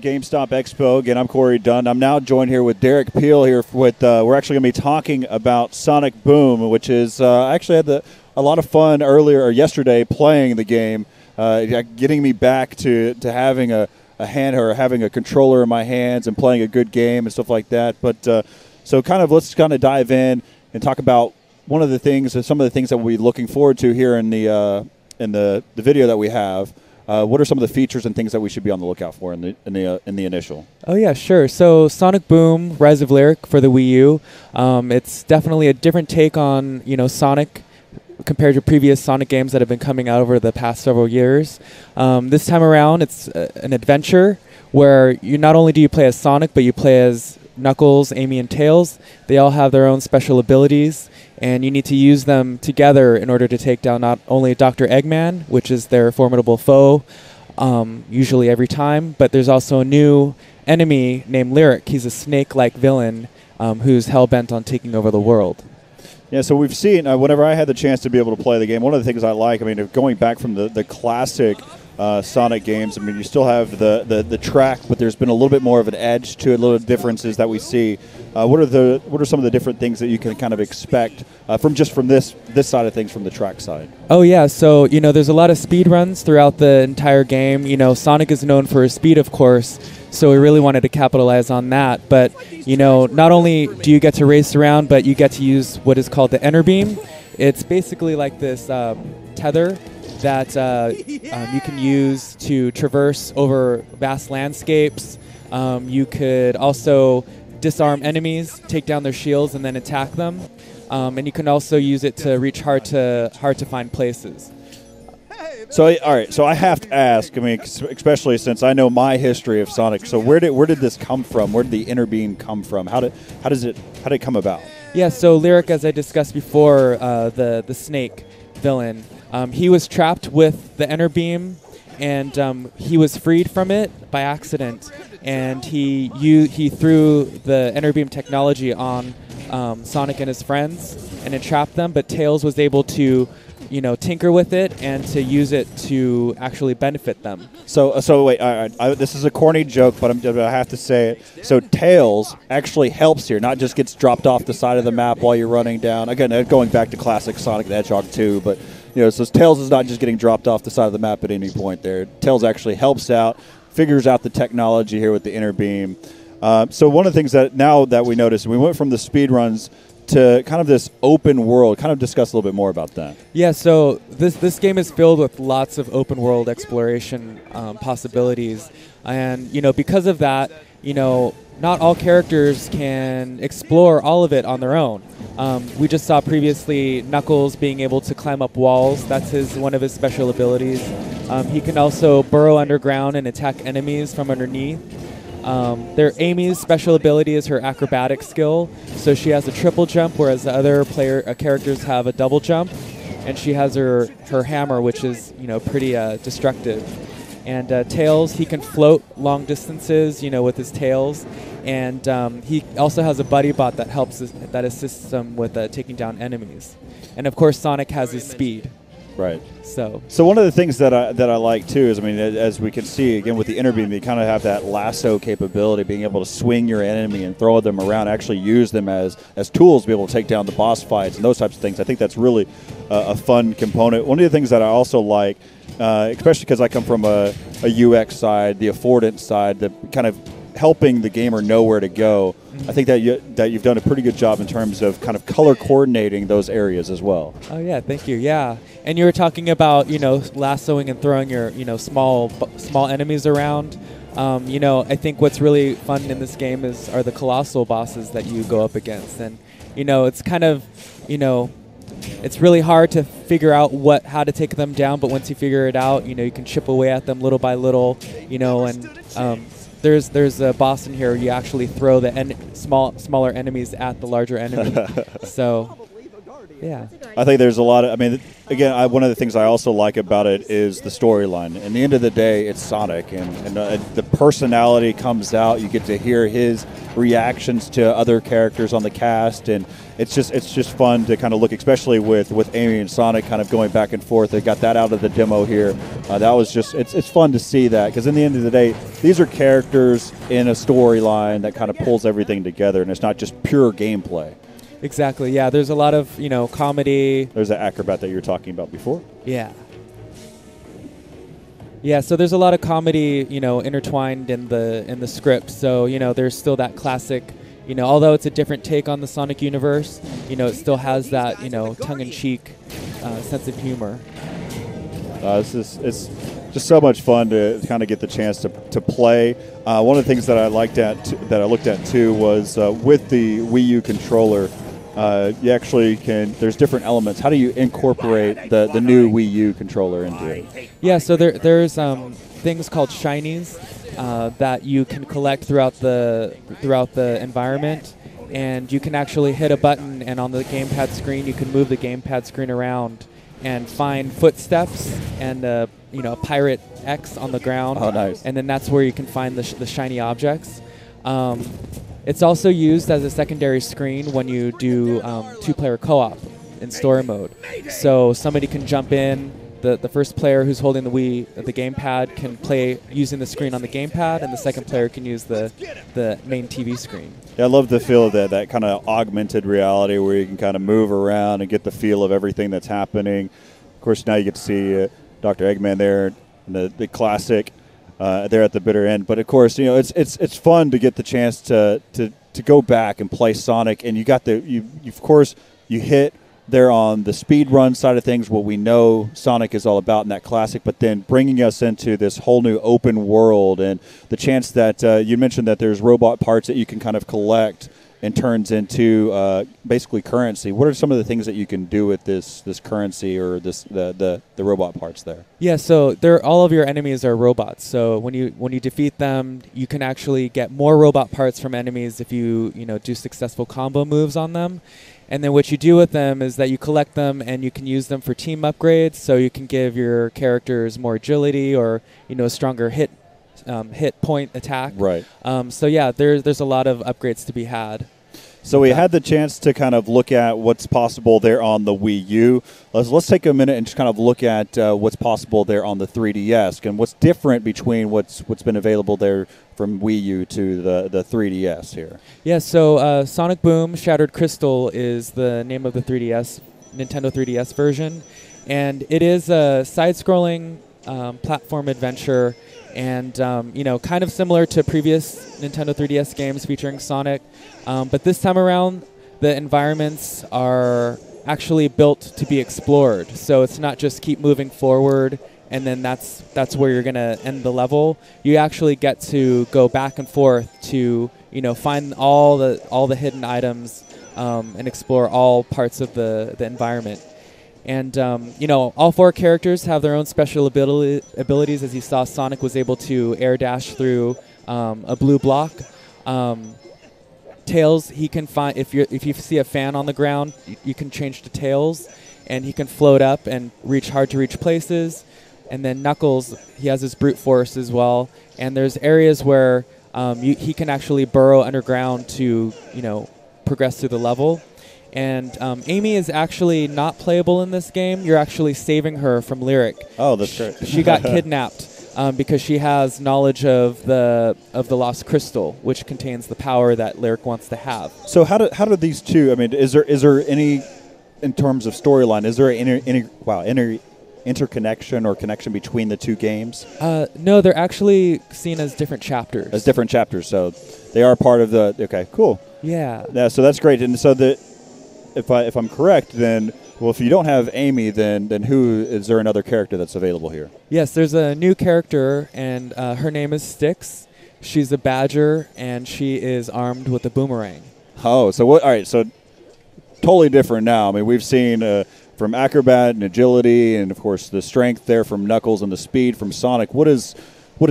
GameStop Expo. Again, I'm Corey Dunn. I'm now joined here with Derek Peel here with, we're actually going to be talking about Sonic Boom, which is, I actually had a lot of fun yesterday playing the game, getting me back to having a hand or having a controller in my hands and playing a good game and stuff like that. But so let's dive in and talk about some of the things that we'll be looking forward to here in the video that we have. What are some of the features and things that we should be on the lookout for in the initial? Oh yeah, sure. So Sonic Boom: Rise of Lyric for the Wii U. It's definitely a different take on Sonic compared to previous Sonic games that have been coming out over the past several years. This time around, it's an adventure where you not only do you play as Sonic, but you play as Knuckles, Amy, and Tails. They all have their own special abilities, and you need to use them together in order to take down not only Dr. Eggman, which is their formidable foe, usually every time, but there's also a new enemy named Lyric. He's a snake-like villain who's hell-bent on taking over the world. Yeah, so we've seen, whenever I had the chance to be able to play the game, one of the things I like, going back from the classic Sonic games, you still have the track, but there's been a little bit more of an edge to it, little differences that we see. What are some of the different things that you can kind of expect from this side of things, from the track side? Oh yeah, so there's a lot of speed runs throughout the entire game. Sonic is known for his speed, of course, so we really wanted to capitalize on that. But not only do you get to race around, but you get to use what is called the Enter Beam. It's basically like this tether that you can use to traverse over vast landscapes. You could also disarm enemies, take down their shields, and then attack them. And you can also use it to reach hard to find places. So, all right. So I have to ask. Especially since I know my history of Sonic. So where did this come from? Where did the Inner Beam come from? How did it come about? Yeah. So Lyric, as I discussed before, the snake villain, he was trapped with the Inner Beam, and he was freed from it by accident. And he threw the Inner Beam technology on Sonic and his friends and entrapped them. But Tails was able to tinker with it and to use it to actually benefit them. So wait, this is a corny joke, but I have to say it. So Tails actually helps here, not just gets dropped off the side of the map while you're running down. Again, going back to classic Sonic the Hedgehog 2, but so Tails is not just getting dropped off the side of the map at any point there. Tails actually helps out, figures out the technology here with the Inner Beam. So one of the things that now that we noticed, we went from the speed runs to kind of this open world. Kind of discuss a little bit more about that. Yeah, so this game is filled with lots of open world exploration possibilities, and because of that, not all characters can explore all of it on their own. We just saw previously Knuckles being able to climb up walls. That's one of his special abilities. He can also burrow underground and attack enemies from underneath. Amy's special ability is her acrobatic skill, so she has a triple jump, whereas the other characters have a double jump, and she has her hammer, which is pretty destructive. And Tails, he can float long distances, with his tails, and he also has a buddy bot that assists him with taking down enemies. And of course, Sonic has his speed. Right. So one of the things that I like too is, as we can see again with the Inner Beam, you kind of have that lasso capability, being able to swing your enemy and throw them around, actually use them as tools to be able to take down the boss fights and those types of things. I think that's really a fun component. One of the things that I also like, especially because I come from a UX side, the affordance side, the kind of helping the gamer know where to go. I think that you've done a pretty good job in terms of kind of color coordinating those areas as well. Oh yeah, thank you. Yeah, and you were talking about lassoing and throwing your small enemies around. I think what's really fun in this game are the colossal bosses that you go up against, and it's kind of it's really hard to figure out how to take them down. But once you figure it out, you can chip away at them little by little, and There's a boss in here where you actually throw the smaller enemies at the larger enemy. So, yeah. I think there's a lot of, again, one of the things I also like about it is the storyline. At the end of the day, it's Sonic, and the personality comes out. You get to hear his reactions to other characters on the cast, and it's just fun to kind of look, especially with Amy and Sonic kind of going back and forth. They got that out of the demo here. That was just it's fun to see that, because in the end of the day, these are characters in a storyline that kind of pulls everything together, and it's not just pure gameplay. Exactly. Yeah. There's a lot of comedy. There's that acrobat that you were talking about before. Yeah. Yeah, so there's a lot of comedy, intertwined in the script. So, there's still that classic, although it's a different take on the Sonic universe, it still has that, tongue-in-cheek sense of humor. It's just so much fun to kind of get the chance to play. One of the things that I looked at too was with the Wii U controller. You actually there's different elements. How do you incorporate the new Wii U controller into it? Yeah, so there's things called shinies that you can collect throughout the environment, and you can actually hit a button, and on the gamepad screen you can move the gamepad screen around and find footsteps and a pirate X on the ground. Oh, nice. And then that's where you can find the shiny objects. It's also used as a secondary screen when you do two-player co-op in story mode. So somebody can jump in. The first player who's holding the gamepad can play using the screen on the gamepad, and the second player can use the main TV screen. Yeah, I love the feel of that kind of augmented reality where you can kind of move around and get the feel of everything that's happening. Of course, now you get to see Dr. Eggman there, the classic. There at the bitter end, but of course, it's fun to get the chance to go back and play Sonic, and you hit there on the speed run side of things, what we know Sonic is all about in that classic, but then bringing us into this whole new open world, and the chance that you mentioned that there's robot parts that you can kind of collect and turns into basically currency. What are some of the things that you can do with this currency or the robot parts there? Yeah, so all of your enemies are robots. So when you defeat them, you can actually get more robot parts from enemies if you do successful combo moves on them. And then what you do with them is that you collect them and you can use them for team upgrades. So you can give your characters more agility or a stronger hit point attack. Right. So yeah, there's a lot of upgrades to be had. So we had the chance to kind of look at what's possible there on the Wii U. Let's take a minute and just kind of look at what's possible there on the 3DS and what's different between what's been available there from Wii U to the 3DS here. Yeah, so Sonic Boom Shattered Crystal is the name of the Nintendo 3DS version, and it is a side-scrolling platform adventure. And, kind of similar to previous Nintendo 3DS games featuring Sonic. But this time around, the environments are actually built to be explored. So it's not just keep moving forward and then that's where you're going to end the level. You actually get to go back and forth to, find all the hidden items and explore all parts of the environment. And, all four characters have their own special abilities. As you saw, Sonic was able to air dash through a blue block. Tails, he can find, if you see a fan on the ground, you can change to Tails, and he can float up and reach hard-to-reach places. And then Knuckles, he has his brute force as well. And there's areas where he can actually burrow underground to, progress through the level. And Amy is actually not playable in this game. You're actually saving her from Lyric. Oh, that's great. She got kidnapped because she has knowledge of the Lost Crystal, which contains the power that Lyric wants to have. So how do these two? I mean, is there any, in terms of storyline, is there any interconnection or connection between the two games? No, they're actually seen as different chapters. As different chapters, so they are part of the. Okay, cool. Yeah. So that's great, and so if I'm correct, then if you don't have Amy, then who is there another character that's available here? Yes, there's a new character, and her name is Styx. She's a badger, and she is armed with a boomerang. Oh, so what? All right, so totally different now. I mean, we've seen from acrobat and agility, and of course the strength there from Knuckles and the speed from Sonic. What does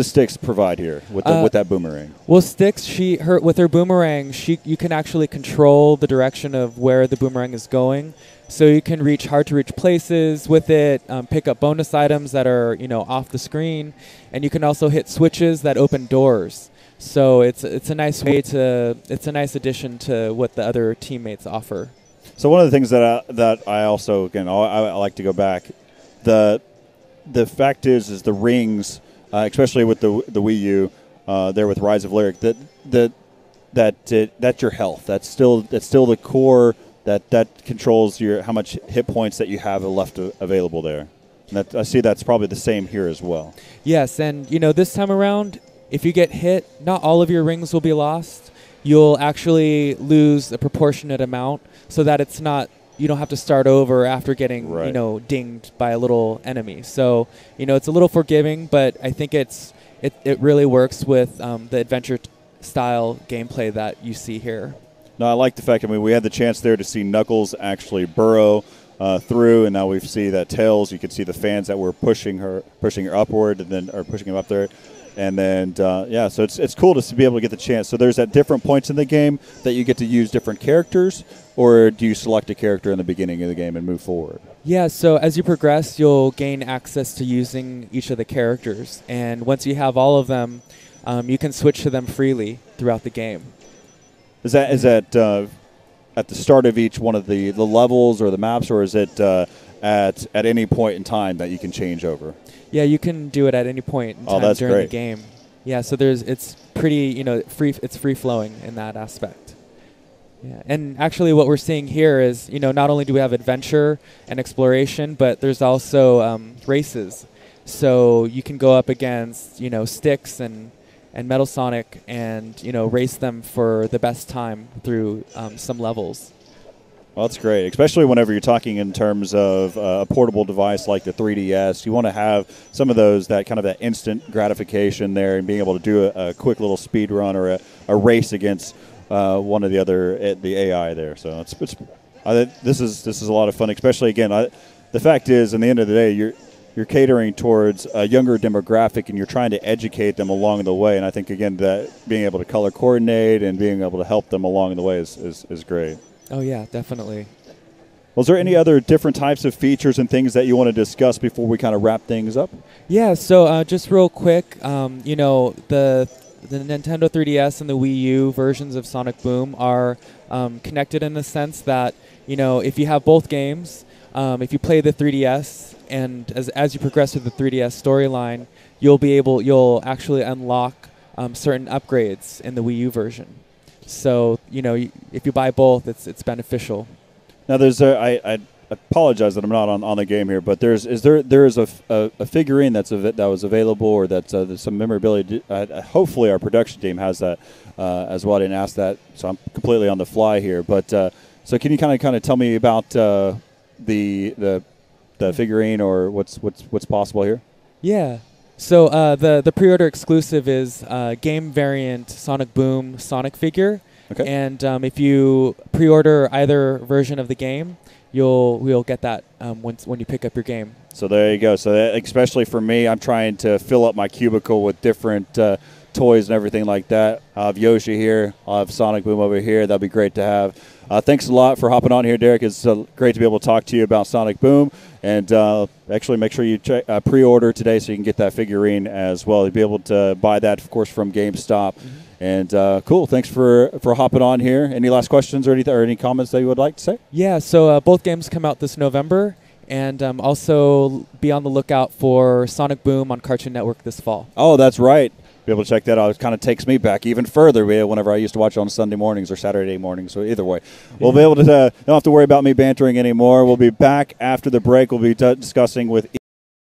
Styx provide here with that boomerang? Well, Styx, with her boomerang, you can actually control the direction of where the boomerang is going. So you can reach hard-to-reach places with it, pick up bonus items that are off the screen, and you can also hit switches that open doors. So it's a nice way to it's a nice addition to what the other teammates offer. So one of the things that I also, again, I like to go back, the fact is the rings, especially with the Wii U, there with Rise of Lyric, that's your health. That's still the core that controls how much hit points that you have left available there. And I see that's probably the same here as well. Yes, and this time around, if you get hit, not all of your rings will be lost. You'll actually lose a proportionate amount, so that it's not, you don't have to start over after getting dinged by a little enemy. So it's a little forgiving, but I think it really works with the adventure style gameplay that you see here. No, I like the fact. I mean, we had the chance there to see Knuckles actually burrow through, and now we see that Tails. You can see the fans that were pushing her upward, and then pushing him up there. And then, yeah, so it's cool to be able to get the chance. So there's at different points in the game that you get to use different characters, or do you select a character in the beginning of the game and move forward? Yeah, so as you progress, you'll gain access to using each of the characters. And once you have all of them, you can switch to them freely throughout the game. Is that at the start of each one of the levels or the maps, or is it at any point in time that you can change over? Yeah, you can do it at any point in time during the game. Yeah, so it's pretty, it's free flowing in that aspect. Yeah, and actually what we're seeing here is, not only do we have adventure and exploration, but there's also races. So you can go up against, Styx and Metal Sonic and, race them for the best time through some levels. Well, that's great, especially whenever you're talking in terms of a portable device like the 3DS. You want to have some of those, that kind of that instant gratification there, and being able to do a quick little speed run or a race against one of the AI there. So this is a lot of fun, especially, again, the fact is, in the end of the day, you're catering towards a younger demographic, and you're trying to educate them along the way. And I think, again, that being able to color coordinate and being able to help them along the way is great. Oh, yeah, definitely. Well, is there any other different types of features and things that you want to discuss before we kind of wrap things up? Yeah, so just real quick, the Nintendo 3DS and the Wii U versions of Sonic Boom are connected in the sense that, if you have both games, if you play the 3DS, and as you progress through the 3DS storyline, you'll actually unlock certain upgrades in the Wii U version. So, if you buy both, it's beneficial. Now, I apologize that I'm not on the game here, but there is a figurine that was available, or that's some memorability. Hopefully, our production team has that as well. I didn't ask that, so I'm completely on the fly here. But so, can you kind of tell me about the figurine, or what's possible here? Yeah. So the pre-order exclusive is game variant Sonic Boom Sonic figure. Okay. And if you pre-order either version of the game, you'll get that when you pick up your game. So there you go. So especially for me, I'm trying to fill up my cubicle with different toys and everything like that. I'll have Yoshi here. I'll have Sonic Boom over here. That'll be great to have. Thanks a lot for hopping on here, Derek. It's great to be able to talk to you about Sonic Boom. And actually make sure you check pre-order today so you can get that figurine as well. You'll be able to buy that, of course, from GameStop. Mm-hmm. And cool. Thanks for hopping on here. Any last questions or any comments that you would like to say? Yeah, so both games come out this November. And also be on the lookout for Sonic Boom on Cartoon Network this fall. Oh, that's right. Be able to check that out. It kind of takes me back even further whenever I used to watch it on Sunday mornings or Saturday mornings. So either way, we'll be able to don't have to worry about me bantering anymore. We'll be back after the break. We'll be discussing with